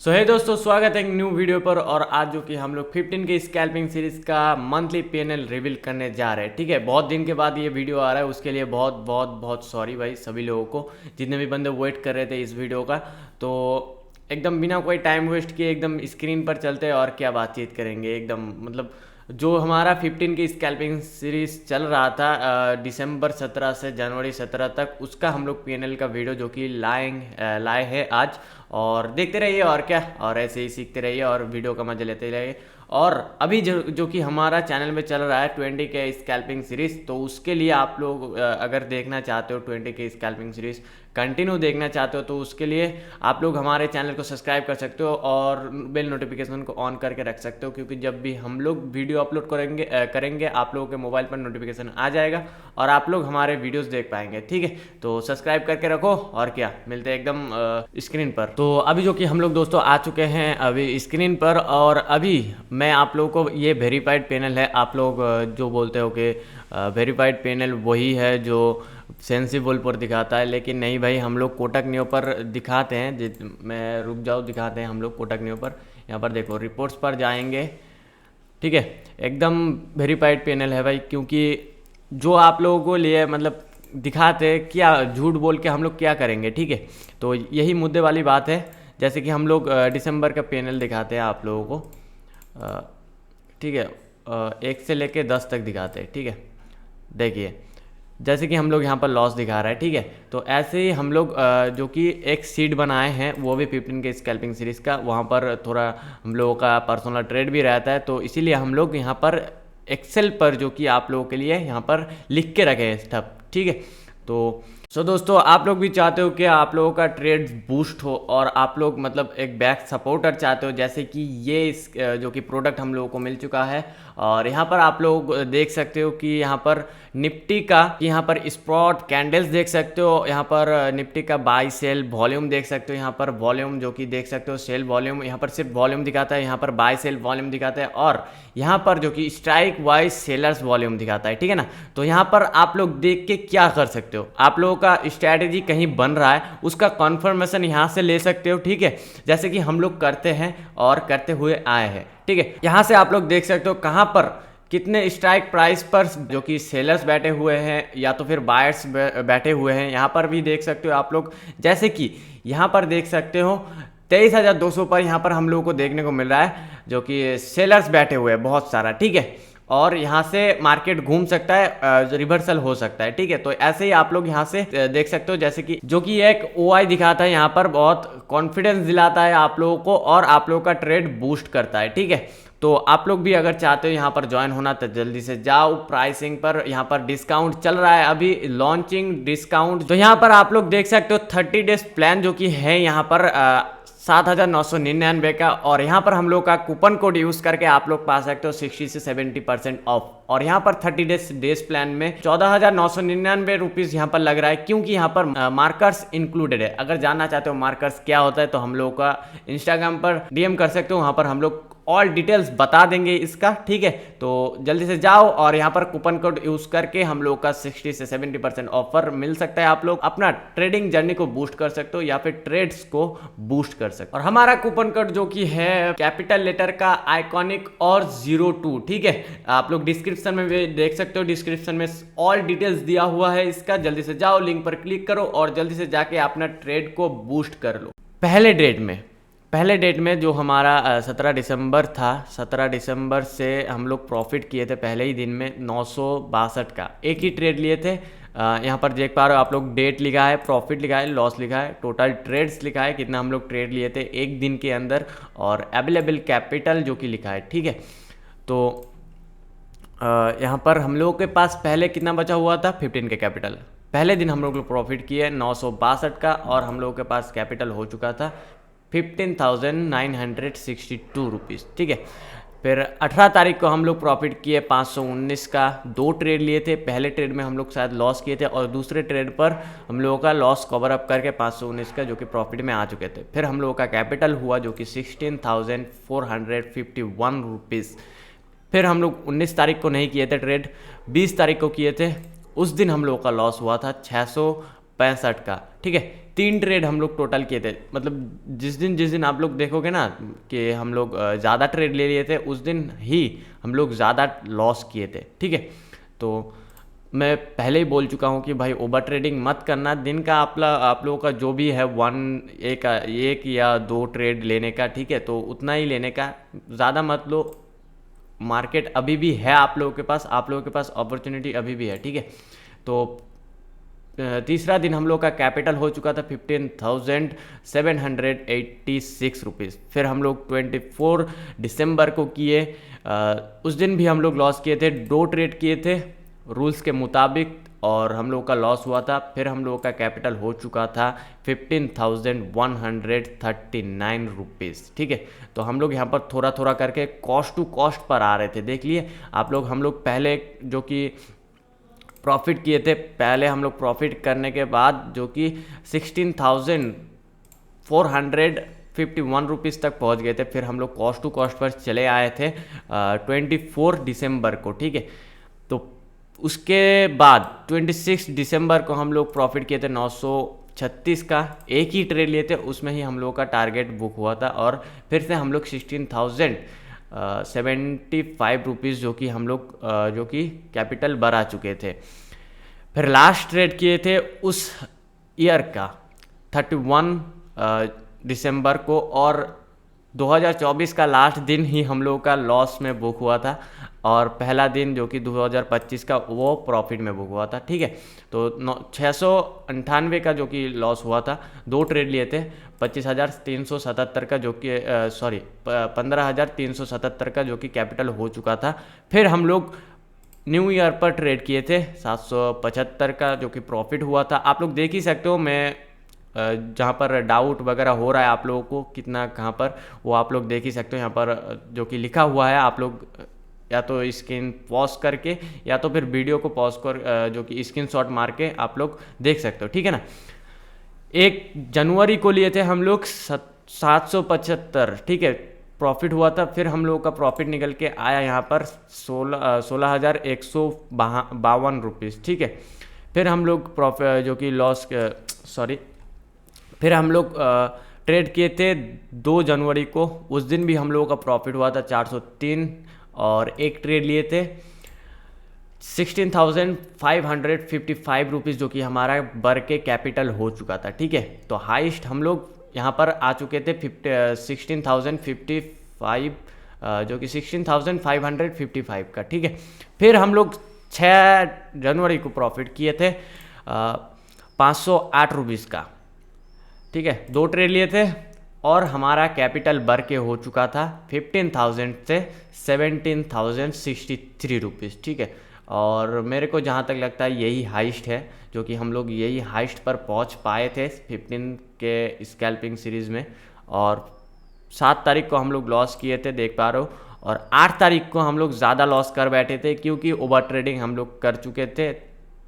सो है दोस्तों, स्वागत है एक न्यू वीडियो पर। और आज जो कि हम लोग 15 के स्कैल्पिंग सीरीज का मंथली पीएनएल रिवील करने जा रहे हैं। ठीक है, बहुत दिन के बाद ये वीडियो आ रहा है, उसके लिए बहुत बहुत बहुत सॉरी भाई सभी लोगों को, जितने भी बंदे वेट कर रहे थे इस वीडियो का। तो एकदम बिना कोई टाइम वेस्ट किए एकदम स्क्रीन पर चलते हैं और क्या बातचीत करेंगे। एकदम मतलब जो हमारा 15 की स्कैल्पिंग सीरीज चल रहा था दिसंबर 17 से जनवरी 17 तक, उसका हम लोग पीएनएल का वीडियो जो कि लाए हैं आज। और देखते रहिए और क्या, और ऐसे ही सीखते रहिए और वीडियो का मजा लेते रहिए। और अभी जो कि हमारा चैनल में चल रहा है 20 के स्कैल्पिंग सीरीज, तो उसके लिए आप लोग अगर देखना चाहते हो 20 के स्कैल्पिंग सीरीज कंटिन्यू देखना चाहते हो, तो उसके लिए आप लोग हमारे चैनल को सब्सक्राइब कर सकते हो और बेल नोटिफिकेशन को ऑन करके रख सकते हो, क्योंकि जब भी हम लोग वीडियो अपलोड करेंगे आप लोगों के मोबाइल पर नोटिफिकेशन आ जाएगा और आप लोग हमारे वीडियोस देख पाएंगे। ठीक है, तो सब्सक्राइब करके रखो और क्या, मिलते हैं एकदम स्क्रीन पर। तो अभी जो कि हम लोग दोस्तों आ चुके हैं अभी स्क्रीन पर, और अभी मैं आप लोगों को ये वेरीफाइड पैनल है। आप लोग जो बोलते हो कि वेरीफाइड पैनल वही है जो सेंसिबल पर दिखाता है, लेकिन नहीं भाई, हम लोग कोटक न्यू पर दिखाते हैं। मैं रुक जाओ, दिखाते हैं हम लोग कोटक न्यू पर। यहाँ पर देखो, रिपोर्ट्स पर जाएंगे। ठीक है, एकदम वेरीफाइड पैनल है भाई, क्योंकि जो आप लोगों को लिए मतलब दिखाते क्या, झूठ बोल के हम लोग क्या करेंगे। ठीक है, तो यही मुद्दे वाली बात है। जैसे कि हम लोग दिसंबर का पैनल दिखाते हैं आप लोगों को। ठीक है, 1 से लेके 10 तक दिखाते हैं। ठीक है, देखिए जैसे कि हम लोग यहाँ पर लॉस दिखा रहा है। ठीक है, तो ऐसे ही हम लोग जो कि एक सीट बनाए हैं, वो भी 15 के स्कैल्पिंग सीरीज़ का, वहाँ पर थोड़ा हम लोगों का पर्सनल ट्रेड भी रहता है, तो इसीलिए हम लोग यहाँ पर एक्सेल पर जो कि आप लोगों के लिए यहाँ पर लिख के रखे हैं स्टफ। ठीक है, तो दोस्तों आप लोग भी चाहते हो कि आप लोगों का ट्रेड बूस्ट हो और आप लोग मतलब एक बैक सपोर्टर चाहते हो, जैसे कि ये जो कि प्रोडक्ट हम लोगों को मिल चुका है। और यहाँ पर आप लोग देख सकते हो कि यहाँ पर निफ्टी का, यहाँ पर स्पॉट कैंडल्स देख सकते हो, यहाँ पर निफ्टी का बाई सेल वॉल्यूम देख सकते हो, यहाँ पर वॉल्यूम जो कि देख सकते हो सेल वॉल्यूम, यहाँ पर सिर्फ वॉल्यूम दिखाता है, यहाँ पर बाई सेल वॉल्यूम दिखाता है, और यहाँ पर जो कि स्ट्राइक वाइज सेलर्स वॉल्यूम दिखाता है। ठीक है ना, तो यहाँ पर आप लोग देख के क्या कर सकते हो, आप लोगों का स्ट्रैटेजी कहीं बन रहा है उसका कंफर्मेशन यहाँ से ले सकते हो। ठीक है, जैसे कि हम लोग करते हैं और करते हुए आए हैं। ठीक है, यहाँ से आप लोग देख सकते हो कहाँ पर कितने स्ट्राइक प्राइस पर जो कि सेलर्स बैठे हुए हैं या तो फिर बायर्स बैठे हुए हैं। यहाँ पर भी देख सकते हो आप लोग, जैसे कि यहाँ पर देख सकते हो 23,200 पर यहाँ पर हम लोगों को देखने को मिल रहा है जो कि सेलर्स बैठे हुए हैं बहुत सारा। ठीक है, और यहाँ से मार्केट घूम सकता है, रिवर्सल हो सकता है। ठीक है, तो ऐसे ही आप लोग यहाँ से देख सकते हो, जैसे कि जो कि एक ओआई दिखाता है, यहाँ पर बहुत कॉन्फिडेंस दिलाता है आप लोगों को और आप लोगों का ट्रेड बूस्ट करता है। ठीक है, तो आप लोग भी अगर चाहते हो यहाँ पर ज्वाइन होना तो जल्दी से जाओ। प्राइसिंग पर यहाँ पर डिस्काउंट चल रहा है, अभी लॉन्चिंग डिस्काउंट, तो यहाँ पर आप लोग देख सकते हो 30 डेज प्लान जो कि है यहाँ पर 7,999 का, और यहाँ पर हम लोग का कूपन कोड यूज करके आप लोग पा सकते हो 60 से 70% ऑफ। और यहाँ पर 30 डेज प्लान में 14,999 रुपीज यहाँ पर लग रहा है, क्योंकि यहाँ पर मार्कर्स इंक्लूडेड है। अगर जानना चाहते हो मार्कर्स क्या होता है तो हम लोग का इंस्टाग्राम पर डीएम कर सकते हो, वहाँ पर हम लोग ऑल डिटेल्स बता देंगे इसका। ठीक है, तो जल्दी से जाओ और यहाँ पर कूपन कोड यूज करके हम लोग का 60 से 70% ऑफर मिल सकता है। आप लोग अपना ट्रेडिंग जर्नी को बूस्ट कर सकते हो या फिर ट्रेड्स को बूस्ट कर सकते हो। और हमारा कूपन कोड जो कि है कैपिटल लेटर का आइकॉनिक और 02। ठीक है, आप लोग डिस्क्रिप्शन में भी देख सकते हो, डिस्क्रिप्शन में ऑल डिटेल्स दिया हुआ है इसका। जल्दी से जाओ, लिंक पर क्लिक करो और जल्दी से जाके अपना ट्रेड को बूस्ट कर लो। पहले डेट में जो हमारा 17 दिसंबर था, 17 दिसंबर से हम लोग प्रॉफिट किए थे पहले ही दिन में 962 का, एक ही ट्रेड लिए थे। यहाँ पर देख पा रहे हो आप लोग, डेट लिखा है, प्रॉफिट लिखा है, लॉस लिखा है, टोटल ट्रेड्स लिखा है, कितना हम लोग ट्रेड लिए थे एक दिन के अंदर, और अवेलेबल कैपिटल जो कि लिखा है। ठीक है, तो यहाँ पर हम लोगों के पास पहले कितना बचा हुआ था, 15 के कैपिटल। पहले दिन हम लोग प्रॉफिट किए 962 का, और हम लोगों के पास कैपिटल हो चुका था 15,962 रुपीज़। ठीक है, फिर 18 तारीख को हम लोग प्रॉफिट किए 519 का, 2 ट्रेड लिए थे। पहले ट्रेड में हम लोग शायद लॉस किए थे और दूसरे ट्रेड पर हम लोगों का लॉस कवर अप करके 519 का जो कि प्रॉफिट में आ चुके थे। फिर हम लोगों का कैपिटल हुआ जो कि 16,451 रुपीज़। फिर हम लोग 19 तारीख को नहीं किए थे ट्रेड, 20 तारीख को किए थे। उस दिन हम लोगों का लॉस हुआ था 65 का, ठीक है। 3 ट्रेड हम लोग टोटल किए थे, मतलब जिस दिन आप लोग देखोगे ना कि हम लोग ज़्यादा ट्रेड ले लिए थे, उस दिन ही हम लोग ज़्यादा लॉस किए थे, ठीक है। तो मैं पहले ही बोल चुका हूँ कि भाई ओवर ट्रेडिंग मत करना। दिन का आप लोगों का जो भी है एक या 2 ट्रेड लेने का, ठीक है, तो उतना ही लेने का, ज़्यादा मत लो। मार्केट अभी भी है आप लोगों के पास अपॉर्चुनिटी अभी भी है, ठीक है। तो तीसरा दिन हम लोग का कैपिटल हो चुका था 15,786 रुपीज़। फिर हम लोग 24 दिसंबर को किए, उस दिन भी हम लोग लॉस किए थे, 2 ट्रेड किए थे रूल्स के मुताबिक और हम लोग का लॉस हुआ था। फिर हम लोग का कैपिटल हो चुका था 15,139 रुपीज़, ठीक है। तो हम लोग यहाँ पर थोड़ा थोड़ा करके कॉस्ट टू कॉस्ट पर आ रहे थे, देख लिए आप लोग। हम लोग पहले जो कि प्रॉफिट किए थे, पहले हम लोग प्रॉफिट करने के बाद जो कि 16,451 रुपीज़ तक पहुंच गए थे। फिर हम लोग कॉस्ट टू कॉस्ट पर चले आए थे 24 दिसंबर को, ठीक है। तो उसके बाद 26 दिसंबर को हम लोग प्रॉफिट किए थे 936 का, एक ही ट्रेड लिए थे, उसमें ही हम लोग का टारगेट बुक हुआ था। और फिर से हम लोग 16,075 रुपीज़ जो कि हम लोग जो कि कैपिटल बढ़ा चुके थे। फिर लास्ट ट्रेड किए थे उस ईयर का 31 दिसंबर को, और 2024 का लास्ट दिन ही हम लोग का लॉस में बुक हुआ था, और पहला दिन जो कि 2025 का वो प्रॉफिट में बुक हुआ था, ठीक है। तो 698 का जो कि लॉस हुआ था, 2 ट्रेड लिए थे, 25,377 का जो कि 15,377 का जो कि कैपिटल हो चुका था। फिर हम लोग न्यू ईयर पर ट्रेड किए थे 775 का जो कि प्रॉफिट हुआ था। आप लोग देख ही सकते हो, मैं जहाँ पर डाउट वगैरह हो रहा है आप लोगों को कितना कहाँ पर, वो आप लोग देख ही सकते हो। यहाँ पर जो कि लिखा हुआ है, आप लोग या तो स्क्रीन पॉज करके या तो फिर वीडियो को पॉज कर जो कि स्क्रीनशॉट मार के आप लोग देख सकते हो, ठीक है ना। 1 जनवरी को लिए थे हम लोग 775, ठीक है, प्रॉफिट हुआ था। फिर हम लोगों का प्रॉफिट निकल के आया यहाँ पर 16,152 रुपीज़, ठीक है। फिर हम लोग जो कि फिर हम लोग ट्रेड किए थे 2 जनवरी को, उस दिन भी हम लोगों का प्रॉफिट हुआ था 403, और एक ट्रेड लिए थे 16,555 रुपीज़ जो कि हमारा बढ़ के कैपिटल हो चुका था, ठीक है। तो हाईएस्ट हम लोग यहाँ पर आ चुके थे 16,055 जो कि 16,555 का, ठीक है। फिर हम लोग 6 जनवरी को प्रॉफिट किए थे 508 रुपीज़ का, ठीक है, 2 ट्रेड लिए थे, और हमारा कैपिटल बढ़ के हो चुका था 15,000 से 17,063 रुपीज़, ठीक है। और मेरे को जहाँ तक लगता है यही हाईएस्ट है, जो कि हम लोग यही हाईएस्ट पर पहुँच पाए थे 15 के स्कैल्पिंग सीरीज़ में। और 7 तारीख को हम लोग लॉस किए थे, देख पा रहे हो, और 8 तारीख को हम लोग ज़्यादा लॉस कर बैठे थे क्योंकि ओवर ट्रेडिंग हम लोग कर चुके थे।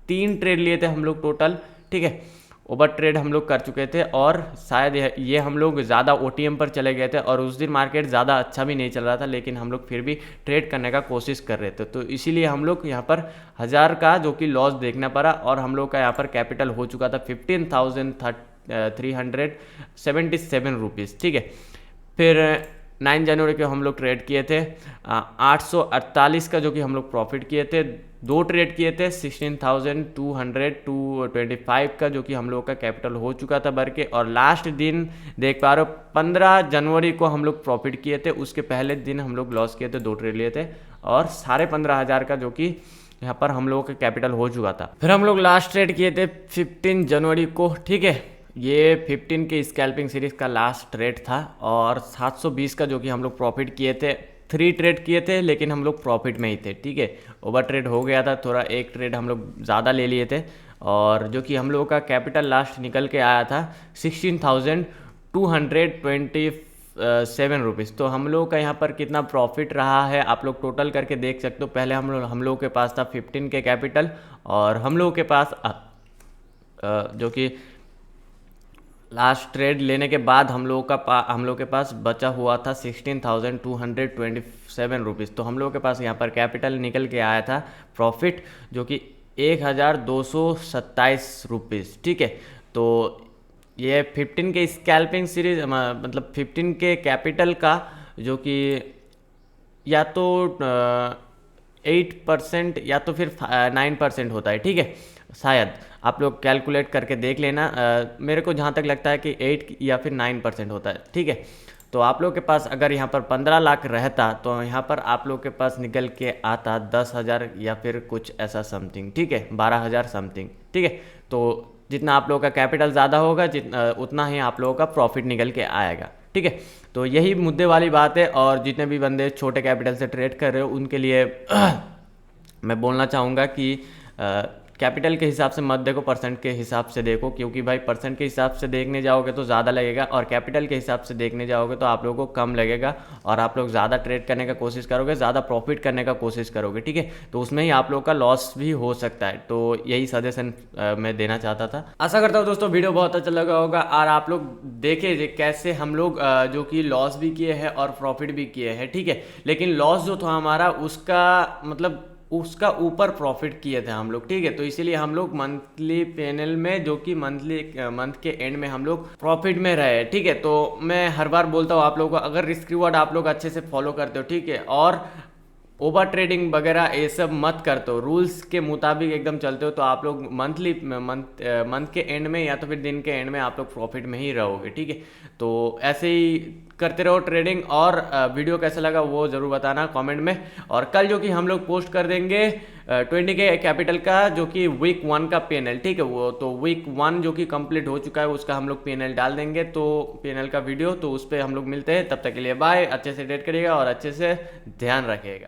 3 ट्रेड लिए थे हम लोग टोटल, ठीक है, ओवर ट्रेड हम लोग कर चुके थे, और शायद ये हम लोग ज़्यादा OTM पर चले गए थे, और उस दिन मार्केट ज़्यादा अच्छा भी नहीं चल रहा था, लेकिन हम लोग फिर भी ट्रेड करने का कोशिश कर रहे थे। तो इसीलिए हम लोग यहाँ पर 1000 का जो कि लॉस देखना पड़ा, और हम लोग का यहाँ पर कैपिटल हो चुका था 15,377 रुपीज़, ठीक है। फिर 9 जनवरी को हम लोग ट्रेड किए थे 848 का जो कि हम लोग प्रॉफिट किए थे। 2 ट्रेड किए थे 16,225 का जो कि हम लोग का कैपिटल हो चुका था भर के। और लास्ट दिन देख पा रहे हो 15 जनवरी को हम लोग प्रॉफिट किए थे, उसके पहले दिन हम लोग लॉस किए थे, 2 ट्रेड लिए थे, और 15,500 का जो कि यहाँ पर हम लोगों का कैपिटल हो चुका था। फिर हम लोग लास्ट ट्रेड किए थे 15 जनवरी को, ठीक है, ये 15 के स्कैल्पिंग सीरीज का लास्ट ट्रेड था, और 720 का जो कि हम लोग प्रॉफिट किए थे। 3 ट्रेड किए थे लेकिन हम लोग प्रॉफिट में ही थे, ठीक है, ओवर ट्रेड हो गया था थोड़ा, एक ट्रेड हम लोग ज़्यादा ले लिए थे, और जो कि हम लोगों का कैपिटल लास्ट निकल के आया था 16,227 रुपीज़। तो हम लोगों का यहाँ पर कितना प्रॉफिट रहा है आप लोग टोटल करके देख सकते हो। पहले हम लोगों के पास था 15 के कैपिटल, और हम लोगों के पास जो कि लास्ट ट्रेड लेने के बाद हम लोग के पास बचा हुआ था 16,227 रुपीज़। तो हम लोग के पास यहाँ पर कैपिटल निकल के आया था प्रॉफिट जो कि ₹1227, ठीक है। तो ये 15 के स्कैल्पिंग सीरीज मतलब 15 के कैपिटल का जो कि या तो 8% या तो फिर 9% होता है, ठीक है। शायद आप लोग कैलकुलेट करके देख लेना। मेरे को जहाँ तक लगता है कि 8 या फिर 9% होता है, ठीक है। तो आप लोग के पास अगर यहाँ पर 15 लाख रहता तो यहाँ पर आप लोग के पास निकल के आता 10,000 या फिर कुछ ऐसा समथिंग, ठीक है, 12,000 समथिंग, ठीक है। तो जितना आप लोगों का कैपिटल ज़्यादा होगा जितना उतना ही आप लोगों का प्रॉफिट निकल के आएगा, ठीक है। तो यही मुद्दे वाली बात है। और जितने भी बंदे छोटे कैपिटल से ट्रेड कर रहे हो उनके लिए मैं बोलना चाहूँगा कि कैपिटल के हिसाब से मत देखो, परसेंट के हिसाब से देखो, क्योंकि भाई परसेंट के हिसाब से देखने जाओगे तो ज़्यादा लगेगा और कैपिटल के हिसाब से देखने जाओगे तो आप लोगों को कम लगेगा और आप लोग ज़्यादा ट्रेड करने का कोशिश करोगे, ज़्यादा प्रॉफिट करने का कोशिश करोगे, ठीक है। तो उसमें ही आप लोग का लॉस भी हो सकता है। तो यही सजेशन मैं देना चाहता था। आशा करता हूँ दोस्तों वीडियो बहुत अच्छा लगा होगा और आप लोग देखे कैसे हम लोग जो कि लॉस भी किए हैं और प्रॉफिट भी किए हैं, ठीक है। लेकिन लॉस जो था हमारा उसका मतलब उसका ऊपर प्रॉफिट किए थे हम लोग, ठीक है। तो इसीलिए हम लोग मंथली पैनल में जो कि मंथ के एंड में हम लोग प्रॉफिट में रहे, ठीक है। तो मैं हर बार बोलता हूँ आप लोगों को, अगर रिस्क रिवॉर्ड आप लोग अच्छे से फॉलो करते हो, ठीक है, और ओवर ट्रेडिंग वगैरह ये सब मत करते हो, रूल्स के मुताबिक एकदम चलते हो, तो आप लोग मंथ के एंड में या तो फिर दिन के एंड में आप लोग प्रॉफिट में ही रहोगे, ठीक है। तो ऐसे ही करते रहो ट्रेडिंग। और वीडियो कैसा लगा वो ज़रूर बताना कमेंट में। और कल जो कि हम लोग पोस्ट कर देंगे 20 के कैपिटल का जो कि वीक 1 का पीएनएल, ठीक है। वो तो वीक 1 जो कि कंप्लीट हो चुका है उसका हम लोग पीएनएल डाल देंगे, तो पीएनएल का वीडियो, तो उस पर हम लोग मिलते हैं। तब तक के लिए बाय। अच्छे से ट्रेड करिएगा और अच्छे से ध्यान रखिएगा।